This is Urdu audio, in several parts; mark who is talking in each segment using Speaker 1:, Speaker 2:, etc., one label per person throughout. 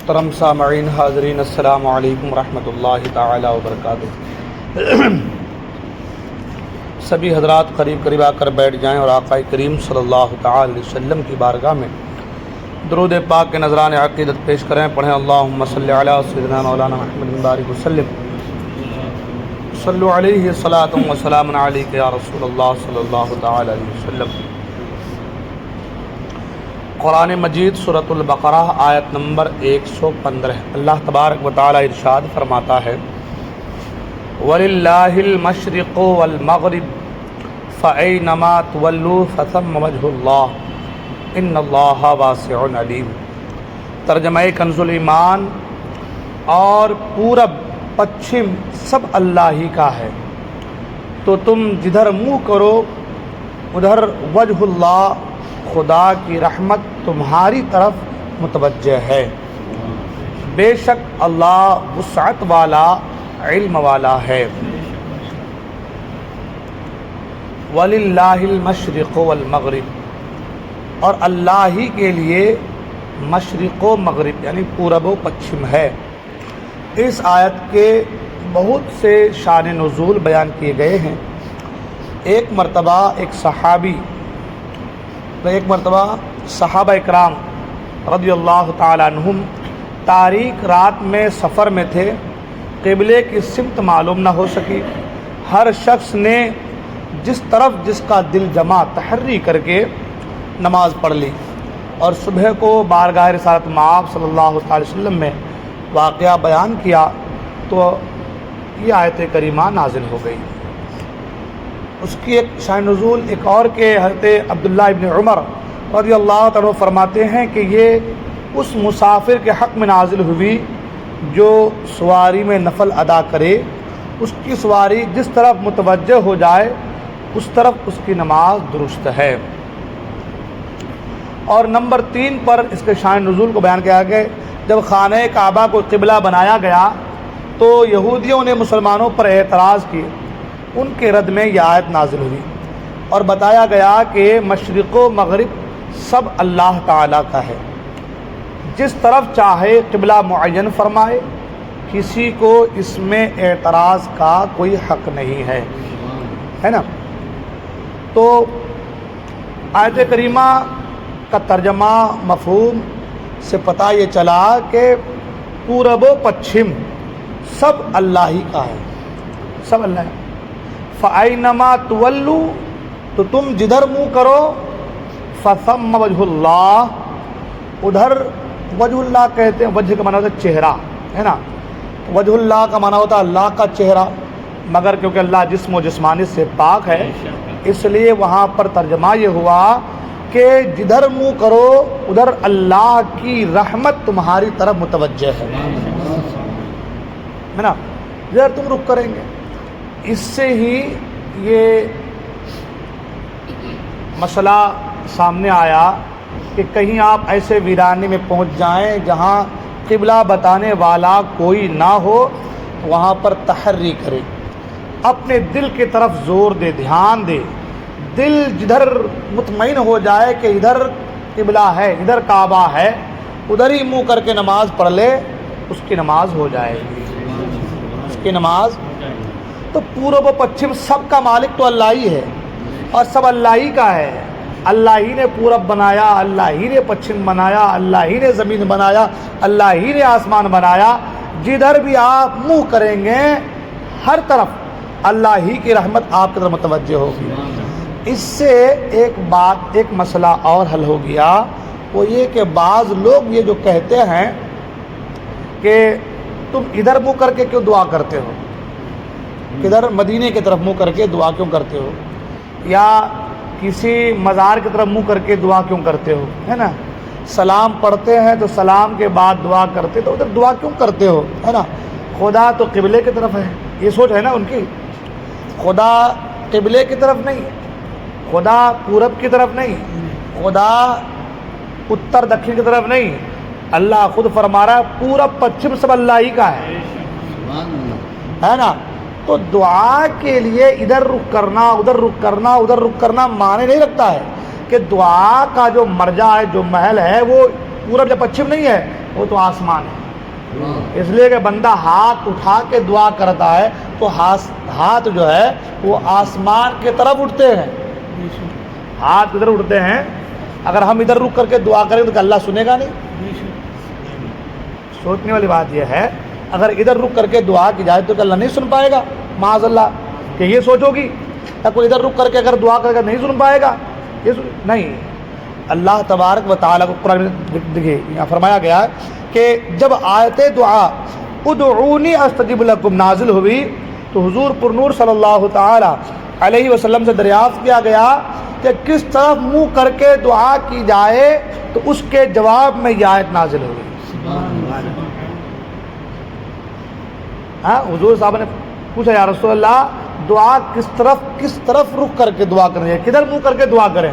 Speaker 1: محترم سامعین حاضرین، السلام علیکم ورحمۃ اللہ تعالی وبرکاتہ۔ سبھی حضرات قریب قریب آ کر بیٹھ جائیں اور آقا کریم صلی اللہ تعالی علیہ وسلم کی بارگاہ میں درود پاک کے نذران عقیدت پیش کریں۔ پڑھیں اللہم صلی علی سیدنا مولانا محمد بارک وسلم، صلو علیہ صلاۃ و سلام علیک یا رسول اللہ صلی اللہ تعالی علیہ وسلم۔ قرآن مجید سورۃ البقرہ آیت نمبر 115۔ اللہ تبارک و تعالی ارشاد فرماتا ہے وَلِلَّهِ الْمَشْرِقُ وَالْمَغْرِبُ فَأَيْنَمَا تُوَلُّوا فَثَمَّ وَجْهُ اللَّهِ إِنَّ اللَّهَ وَاسِعٌ عَلِيمٌ۔ ترجمہ کنز ایمان، اور پورب پچھم سب اللہ ہی کا ہے، تو تم جدھر منہ کرو ادھر وجہ اللہ، خدا کی رحمت تمہاری طرف متوجہ ہے۔ بے شک اللہ وسعت والا، علم والا ہے۔ وَلِلَّهِ الْمَشْرِقُ وَالْمَغْرِبُ، اور اللہ ہی کے لیے مشرق و مغرب یعنی پورب و پچھم ہے۔ اس آیت کے بہت سے شان نزول بیان کیے گئے ہیں۔ ایک مرتبہ صحابہ اکرام رضی اللہ تعالی عنہم تاریک رات میں سفر میں تھے، قبلے کی سمت معلوم نہ ہو سکی۔ ہر شخص نے جس طرف جس کا دل جمع تحری کر کے نماز پڑھ لی، اور صبح کو بارگاہ رسالت مآب صلی اللہ علیہ وسلم میں واقعہ بیان کیا تو یہ آیت کریمہ نازل ہو گئی۔ اس کی ایک شان نزول ایک اور کہ حضرت عبداللہ ابن عمر رضی اللہ تعالیٰ فرماتے ہیں کہ یہ اس مسافر کے حق میں نازل ہوئی جو سواری میں نفل ادا کرے، اس کی سواری جس طرف متوجہ ہو جائے اس طرف اس کی نماز درست ہے۔ اور نمبر 3 پر اس کے شان نزول کو بیان کیا گیا، جب خانہ کعبہ کو قبلہ بنایا گیا تو یہودیوں نے مسلمانوں پر اعتراض کیے، ان کے رد میں یہ آیت نازل ہوئی، اور بتایا گیا کہ مشرق و مغرب سب اللہ تعالیٰ کا ہے، جس طرف چاہے قبلہ معین فرمائے، کسی کو اس میں اعتراض کا کوئی حق نہیں ہے نا۔ تو آیت کریمہ کا ترجمہ مفہوم سے پتہ یہ چلا کہ پورب و پچھم سب اللہ ہی کا ہے، سب اللہ ہے۔ فَأَيْنَمَا تُوَلُّوا، تو تم جدھر منہ کرو، فَثَمَّ وَجْهُ اللَّهِ، ادھر وجہ اللہ کہتے ہیں، وجہ کا معنی ہوتا ہے چہرہ، ہے نا۔ وجہ اللہ کا معنی ہوتا ہے اللہ کا چہرہ، مگر کیونکہ اللہ جسم و جسمانی سے پاک ہے اس لیے وہاں پر ترجمہ یہ ہوا کہ جدھر منہ کرو ادھر اللہ کی رحمت تمہاری طرف متوجہ ہے نا، جدھر تم رخ کریں گے۔ اس سے ہی یہ مسئلہ سامنے آیا کہ کہیں آپ ایسے ویرانے میں پہنچ جائیں جہاں قبلہ بتانے والا کوئی نہ ہو، وہاں پر تحری کرے، اپنے دل کی طرف زور دے، دھیان دے، دل جدھر مطمئن ہو جائے کہ ادھر قبلہ ہے، ادھر کعبہ ہے، ادھر ہی منہ کر کے نماز پڑھ لے، اس کی نماز ہو جائے گی، اس کی نماز۔ تو پورب و پچھم سب کا مالک تو اللہ ہی ہے، اور سب اللہ ہی کا ہے۔ اللہ ہی نے پورب بنایا، اللہ ہی نے پچھم بنایا، اللہ ہی نے زمین بنایا، اللہ ہی نے آسمان بنایا۔ جدھر بھی آپ منہ کریں گے ہر طرف اللہ ہی کی رحمت آپ کی طرف متوجہ ہوگی۔ اس سے ایک مسئلہ اور حل ہو گیا، وہ یہ کہ بعض لوگ یہ جو کہتے ہیں کہ تم ادھر منہ کر کے کیوں دعا کرتے ہو، کدھر مدینے کی طرف منہ کر کے دعا کیوں کرتے ہو، یا کسی مزار کی طرف منہ کر کے دعا کیوں کرتے ہو، ہے نا۔ سلام پڑھتے ہیں تو سلام کے بعد دعا کرتے تو ادھر دعا کیوں کرتے ہو، ہے نا۔ خدا تو قبلے کی طرف ہے، یہ سوچ ہے نا ان کی۔ خدا قبلے کی طرف نہیں، خدا پورب کی طرف نہیں، خدا اتر دکھن کی طرف نہیں، اللہ خود فرما رہا ہے پورب پچھم سب اللہ ہی کا ہے نا۔ تو دعا کے لیے ادھر رخ کرنا، ادھر رخ کرنا، ادھر رخ کرنا معنی نہیں رکھتا ہے کہ دعا کا جو مرجع ہے، جو محل ہے وہ پورب یا پچھم نہیں ہے، وہ تو آسمان ہے. اس لیے کہ بندہ ہاتھ اٹھا کے دعا کرتا ہے تو ہاتھ جو ہے وہ آسمان کی طرف اٹھتے ہیں. ہاتھ ادھر اٹھتے ہیں. اگر ہم ادھر رک کر کے دعا کریں تو اللہ سنے گا نہیں. سوچنے والی بات یہ ہے اگر ادھر رک کر کے دعا کی جائے تو کہ اللہ نہیں سن پائے گا. معاذ اللہ کہ یہ سوچو گی یا کوئی ادھر رک کر کے اگر دعا کر کے نہیں سن پائے گا. یہ نہیں. اللہ تبارک و تعالیٰ کو قرآن میں دیکھیے یہاں فرمایا گیا ہے کہ جب آیت دعا ادعونی استجب لکم نازل ہوئی تو حضور پر نور صلی اللہ تعالی علیہ وسلم سے دریافت کیا گیا کہ کس طرف منہ کر کے دعا کی جائے تو اس کے جواب میں یہ آیت نازل ہوئی. حضور صاحب نے پوچھا یا رسول اللہ دعا کس طرف رخ کر کے دعا کرنی ہے, کدھر منہ کر کے دعا کریں؟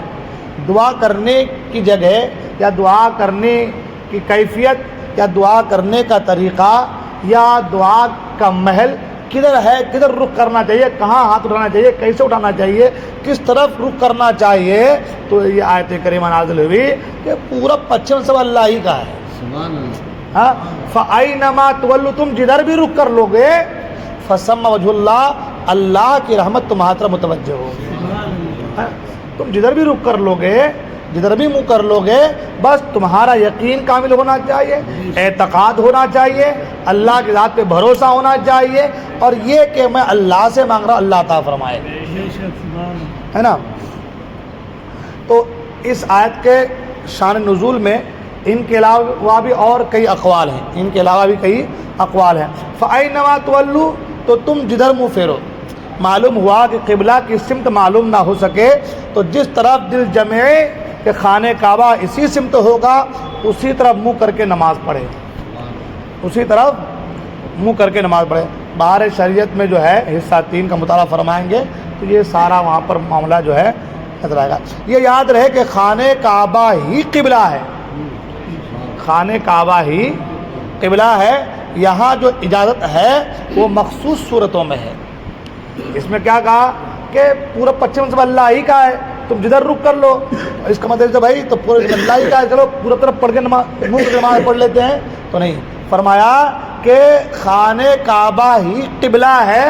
Speaker 1: دعا کرنے کی جگہ یا دعا کرنے کی کیفیت یا دعا کرنے کا طریقہ یا دعا کا محل کدھر ہے, کدھر رخ کرنا چاہیے, کہاں ہاتھ اٹھانا چاہیے, کیسے اٹھانا چاہیے, کس طرف رخ کرنا چاہیے. تو یہ آیت کریمہ نازل ہوئی کہ پورا پچھم سب اللہ ہی کا ہے. ہاں فَأَيْنَمَا تُوَلُّوا تم جدھر بھی رخ کر لو گے فَثَمَّ وَجْهُ اللَّهِ اللہ کی رحمت تمہاری طرف متوجہ ہوگی. تم جدھر بھی رخ کر لو گے, جدھر بھی منہ کر لو گے, بس تمہارا یقین کامل ہونا چاہیے, اعتقاد ہونا چاہیے, اللہ کی ذات پہ بھروسہ ہونا چاہیے, اور یہ کہ میں اللہ سے مانگ رہا ہوں اللہ عطا فرمائے, ہے نا. تو اس آیت کے شان نزول میں ان کے علاوہ بھی اور کئی اقوال ہیں, ان کے علاوہ بھی کئی اقوال ہیں. فَأَيْنَمَا تُوَلُّوا تو تم جدھر منہ پھیرو. معلوم ہوا کہ قبلہ کی سمت معلوم نہ ہو سکے تو جس طرف دل جمعے کہ خانہ کعبہ اسی سمت ہوگا اسی طرف منہ کر کے نماز پڑھے, اسی طرف منہ کر کے نماز پڑھے. باہر شریعت میں جو ہے حصہ 3 کا مطالعہ فرمائیں گے تو یہ سارا وہاں پر معاملہ جو ہے نظر آئے گا. یہ یاد رہے کہ خانہ کعبہ ہی قبلہ ہے, خانہ کعبہ ہی قبلہ ہے. یہاں جو اجازت ہے وہ مخصوص صورتوں میں ہے. اس میں کیا کہا کہ پورا پچھم سب اللہ ہی کا ہے, تم جدھر رک کر لو. اس کا مطلب بھائی تو پورا اللہ ہی کا ہے, چلو پورا طرف پڑھ کے نماز پڑھ لیتے ہیں, تو نہیں. فرمایا کہ خانہ کعبہ ہی قبلہ ہے.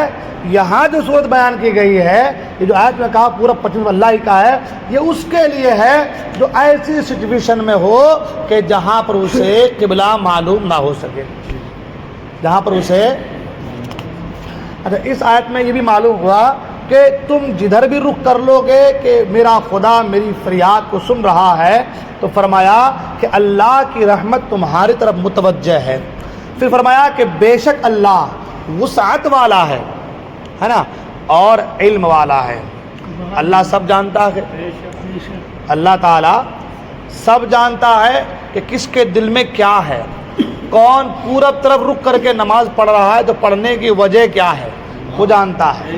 Speaker 1: یہاں جو صورت بیان کی گئی ہے, یہ جو آیت میں کہا پورا پچھم اللہ ہی کا ہے, یہ اس کے لیے ہے جو ایسی سچویشن میں ہو کہ جہاں پر اسے قبلہ معلوم نہ ہو سکے, جہاں پر اسے. اچھا اس آیت میں یہ بھی معلوم ہوا کہ تم جدھر بھی رخ کر لو گے کہ میرا خدا میری فریاد کو سن رہا ہے, تو فرمایا کہ اللہ کی رحمت تمہاری طرف متوجہ ہے. پھر فرمایا کہ بے شک اللہ وسعت والا ہے نا, اور علم والا ہے. اللہ سب جانتا ہے, اللہ تعالیٰ سب جانتا ہے کہ کس کے دل میں کیا ہے. کون پورب طرف رک کر کے نماز پڑھ رہا ہے تو پڑھنے کی وجہ کیا ہے وہ جانتا ہے.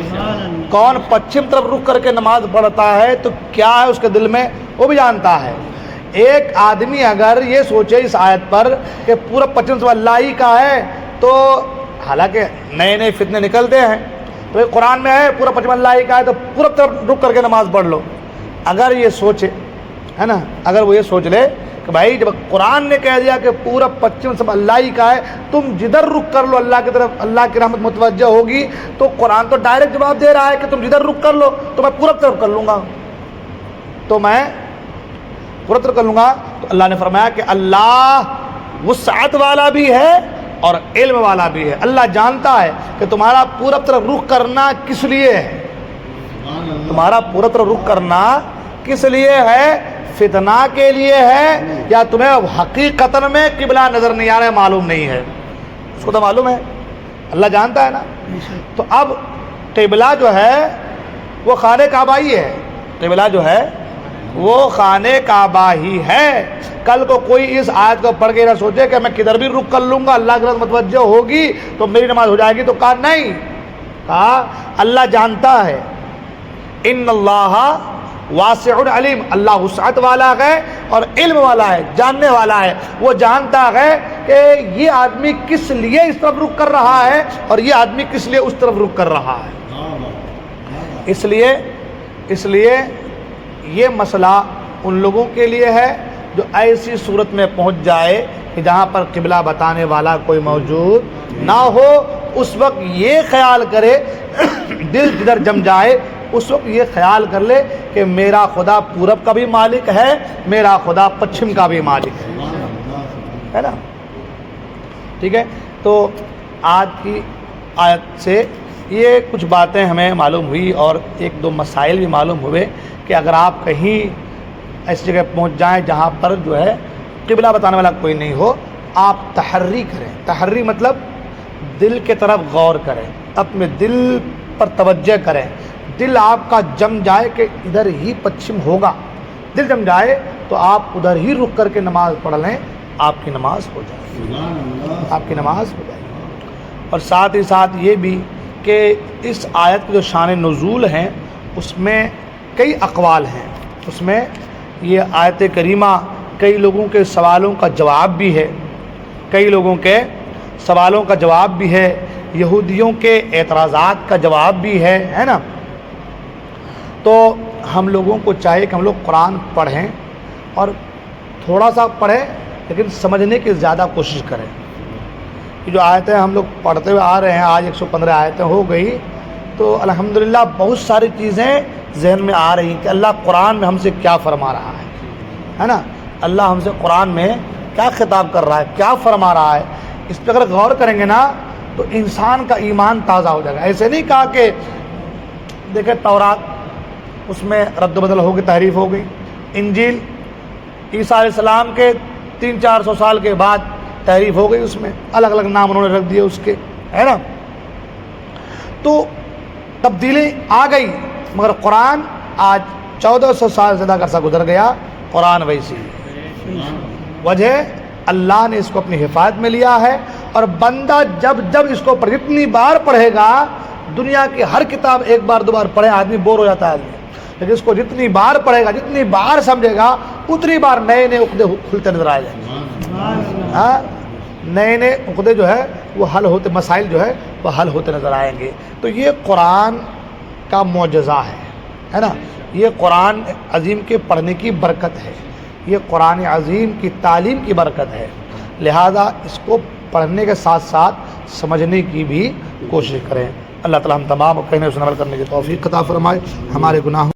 Speaker 1: کون پچھم طرف رک کر کے نماز پڑھتا ہے تو کیا ہے اس کے دل میں وہ بھی جانتا ہے. ایک آدمی اگر یہ سوچے اس آیت پر کہ پورا پچھم سے اللہ ہی کا ہے, تو حالانکہ نئے فتنے نکلتے ہیں, تو قرآن میں ہے پورا پچھم اللہ ہی کا ہے تو پورب طرف رک کر کے نماز پڑھ لو. اگر یہ سوچے, ہے نا, اگر وہ یہ سوچ لے کہ بھائی جب قرآن نے کہہ دیا کہ پورا پچھم سب اللہ ہی کا ہے, تم جدھر رخ کر لو اللہ کی طرف اللہ کی رحمت متوجہ ہوگی, تو قرآن تو ڈائریکٹ جواب دے رہا ہے کہ تم جدھر رخ کر لو تو میں پورب طرف کر لوں گا, تو میں پورب طرف کر لوں گا. تو اللہ نے فرمایا کہ اللہ وسعت والا بھی ہے اور علم والا بھی ہے. اللہ جانتا ہے کہ تمہارا پورب طرف رخ کرنا کس لیے ہے, تمہارا پورب طرف رخ کرنا کس لیے ہے, فتنہ کے لیے ہے یا تمہیں حقیقت میں قبلہ نظر نہیں آ رہا ہے, معلوم نہیں ہے. اس کو تو معلوم ہے, اللہ جانتا ہے نا. تو اب قبلہ جو ہے وہ خانہ کعبہ ہی ہے, قبلہ جو ہے وہ خانہ کعبہ ہی ہے. کل کو کوئی اس آیت کو پڑھ کے نہ سوچے کہ میں کدھر بھی رخ کر لوں گا اللہ کی طرف متوجہ ہوگی تو میری نماز ہو جائے گی, تو کہا نہیں, کہا اللہ جانتا ہے. ان اللہ واسع علیم, اللہ وسعت والا ہے اور علم والا ہے, جاننے والا ہے. وہ جانتا ہے کہ یہ آدمی کس لیے اس طرف رخ کر رہا ہے اور یہ آدمی کس لیے اس طرف رخ کر رہا ہے. اس لیے یہ مسئلہ ان لوگوں کے لیے ہے جو ایسی صورت میں پہنچ جائے کہ جہاں پر قبلہ بتانے والا کوئی موجود نہ ہو، اس وقت یہ خیال کرے دل جدھر جم جائے اس وقت یہ خیال کر لے کہ میرا خدا پورب کا بھی مالک ہے، میرا خدا پچھم کا بھی مالک ہے نا؟ ٹھیک ہے، تو آج کی آیت سے یہ کچھ باتیں ہمیں معلوم ہوئی اور ایک دو مسائل بھی معلوم ہوئے کہ اگر آپ کہیں ایسی جگہ پہنچ جائیں جہاں پر جو ہے قبلہ بتانے والا کوئی نہیں ہو، آپ تحری کریں۔ تحری مطلب دل کے طرف غور کریں، اپنے دل پر توجہ کریں، دل آپ کا جم جائے کہ ادھر ہی پچھم ہوگا، دل جم جائے تو آپ ادھر ہی رک کر کے نماز پڑھ لیں، آپ کی نماز ہو جائے گی، آپ کی نماز ہو جائے گی۔ اور ساتھ ہی ساتھ یہ بھی کہ اس آیت کے جو شان نزول ہیں اس میں کئی اقوال ہیں، اس میں یہ آیت کریمہ کئی لوگوں کے سوالوں کا جواب بھی ہے، کئی لوگوں کے سوالوں کا جواب بھی ہے، یہودیوں کے اعتراضات کا جواب بھی ہے نا؟ تو ہم لوگوں کو چاہیے کہ ہم لوگ قرآن پڑھیں اور تھوڑا سا پڑھیں لیکن سمجھنے کی زیادہ کوشش کریں۔ یہ جو آیتیں ہم لوگ پڑھتے ہوئے آ رہے ہیں، آج 115 آیتیں ہو گئی، تو الحمدللہ بہت ساری چیزیں ذہن میں آ رہی ہیں کہ اللہ قرآن میں ہم سے کیا فرما رہا ہے نا؟ اللہ ہم سے قرآن میں کیا خطاب کر رہا ہے، کیا فرما رہا ہے، اس پہ اگر غور کریں گے نا تو انسان کا ایمان تازہ ہو جائے گا۔ ایسے نہیں کہا کہ دیکھیں تورات اس میں رد و بدل ہو گئی، تحریف ہو گئی، انجیل عیسیٰ علیہ السلام کے 300-400 سال کے بعد تحریف ہو گئی، اس میں الگ الگ نام انہوں نے رکھ دیے اس کے، ہے نا؟ تو تبدیلی آ گئی، مگر قرآن آج 1400 سال زیادہ عرصہ گزر گیا، قرآن ویسی ہے۔ وجہ اللہ نے اس کو اپنی حفاظت میں لیا ہے، اور بندہ جب اس کو جتنی بار پڑھے گا، دنیا کی ہر کتاب ایک بار دو بار پڑھے آدمی بور ہو جاتا ہے آدمی، لیکن اس کو جتنی بار پڑھے گا، جتنی بار سمجھے گا، اتنی بار نئے نئے عقدے کھلتے نظر آ جائیں گے، ہاں نئے نئے عقدے جو ہے وہ حل ہوتے، مسائل جو ہے وہ حل ہوتے نظر آئیں گے۔ تو یہ قرآن کا معجزہ ہے نا؟ یہ قرآن عظیم کے پڑھنے کی برکت ہے، یہ قرآن عظیم کی تعلیم کی برکت ہے، لہذا اس کو پڑھنے کے ساتھ ساتھ سمجھنے کی بھی کوشش کریں۔ اللہ تعالی ہم تمام کو کہنے سن عمل کرنے کی توفیق عطا فرمائے، ہمارے گناہوں